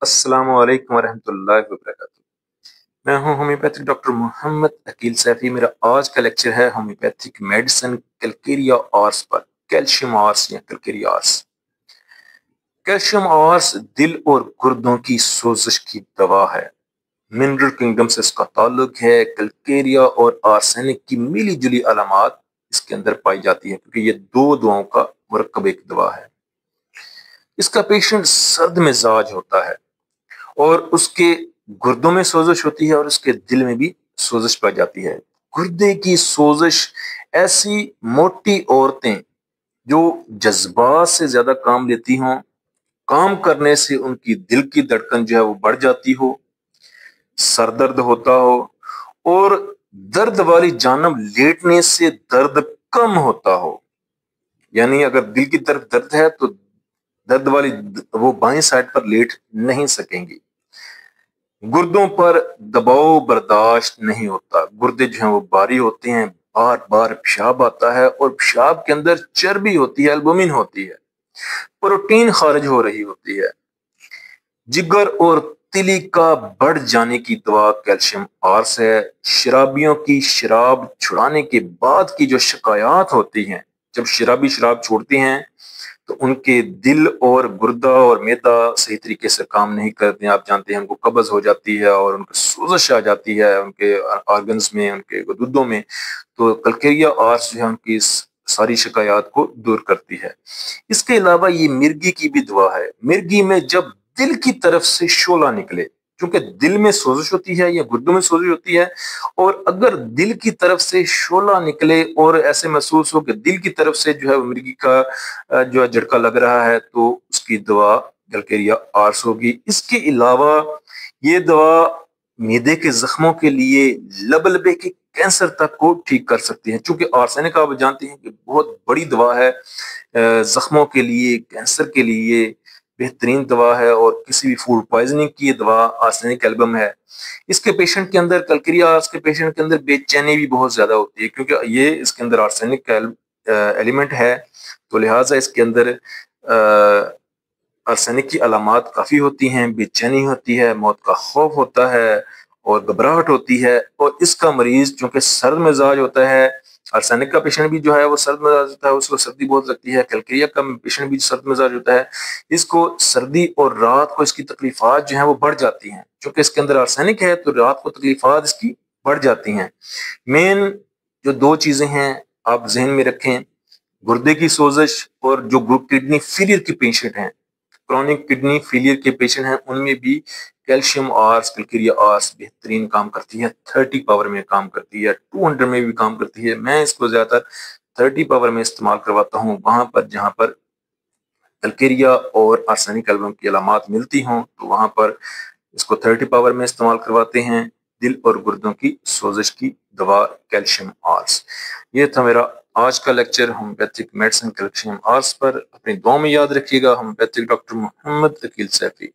अस्सलाम वालेकुम वरहमतुल्लाहि वबरकातुहू। मैं हूं होम्योपैथिक डॉक्टर मोहम्मद अकील सैफी। मेरा आज का लेक्चर है होम्योपैथिक मेडिसिन कैलकेरिया आर्स पर। कैल्शियम आर्स या कैलकेरिया आर्स। कैल्शियम आर्स दिल और गुर्दों की सोजिश की दवा है। मिनरल किंगडम से इसका ताल्लुक है। कैलकेरिया और आर्सेनिक की मिली जुली अलामात इसके अंदर पाई जाती है, क्योंकि ये दो दवाओं का मुरक्कब एक दवा है। इसका पेशेंट सर्द मिजाज होता है और उसके गुर्दों में सोजिश होती है और उसके दिल में भी सोजिश पाई जाती है। गुर्दे की सोजिश ऐसी मोटी औरतें जो जज्बात से ज्यादा काम लेती हों, काम करने से उनकी दिल की धड़कन जो है वो बढ़ जाती हो, सर दर्द होता हो और दर्द वाली जानब लेटने से दर्द कम होता हो। यानी अगर दिल की तरफ दर्द है तो दर्द वाली वो बाएं साइड पर लेट नहीं सकेंगी। गुर्दों पर दबाव बर्दाश्त नहीं होता, गुर्दे जो हैं वो भारी होते हैं, बार बार पेशाब आता है और पेशाब के अंदर चर्बी होती है, एल्बुमिन होती है, प्रोटीन खारिज हो रही होती है। जिगर और तिली का बढ़ जाने की दवा कैल्शियम आर्स है। शराबियों की शराब छुड़ाने के बाद की जो शिकायत होती हैं, जब शराबी शराब छोड़ते हैं तो उनके दिल और गुर्दा और मैदा सही तरीके से काम नहीं करते हैं। आप जानते हैं उनको कब्ज हो जाती है और उनको सोजिश आ जाती है उनके ऑर्गन्स में, उनके गुर्दों में। तो कैलकेरिया आर्स जो है उनकी इस सारी शिकायत को दूर करती है। इसके अलावा ये मिर्गी की भी दवा है। मिर्गी में जब दिल की तरफ से शोला निकले, क्योंकि दिल में सोजिश होती है या गुर्दों में सोजिश होती है, और अगर दिल की तरफ से शोला निकले और ऐसे महसूस हो कि दिल की तरफ से जो है मिर्गी का जो है झटका लग रहा है, तो उसकी दवा कैलकेरिया आर्स होगी। इसके अलावा ये दवा मैदे के जख्मों के लिए, लबलबे के कैंसर तक को ठीक कर सकती है। चूंकि आर्सेनिक आप जानते हैं कि बहुत बड़ी दवा है, जख्मों के लिए, कैंसर के लिए बेहतरीन दवा है, और किसी भी फूड पॉइजनिंग की दवा आर्सेनिक एल्बम है। इसके पेशेंट के अंदर, कैलकेरिया आर्स के पेशेंट के अंदर बेचैनी भी बहुत ज्यादा होती है, क्योंकि ये इसके अंदर आर्सेनिक का एलिमेंट है, तो लिहाजा इसके अंदर आर्सेनिक की अलामात काफी होती हैं। बेचैनी होती है, मौत का खौफ होता है और घबराहट होती है। और इसका मरीज चूंकि सर्द मिजाज होता है, आर्सेनिक का पेशेंट भी जो है वो सर्द मिजाज होता है, उसको सर्दी बहुत लगती है। कैलकेरिया का पेशेंट भी सर्द मिजाज होता है, इसको सर्दी और रात को इसकी तकलीफात जो है वो बढ़ जाती हैं। चूंकि इसके अंदर आर्सेनिक है तो रात को तकलीफात इसकी बढ़ जाती हैं। मेन जो दो चीजें हैं आप जहन में रखें, गुर्दे की सोजिश और जो किडनी फेलियर के पेशेंट हैं, क्रॉनिक किडनी फेलियर के पेशेंट हैं, उनमें भी कैल्शियम आर्स, कैलकेरिया आर्स बेहतरीन काम करती है। 30 पावर में काम करती है, 200 में भी काम करती है। मैं इसको ज्यादातर 30 पावर में इस्तेमाल करवाता हूँ, वहां पर जहां पर कैलकेरिया और आर्सेनिक एल्बम की अलामात मिलती हों तो वहां पर इसको 30 पावर में इस्तेमाल करवाते हैं। दिल और गुर्दों की सोजिश की दवा कैल्शियम आर्स। ये था मेरा आज का lecture homeopathic medicine calcium ars पर। अपनी दुआ में याद रखिएगा। Homeopathic doctor Mohammad Aqeel Saifi.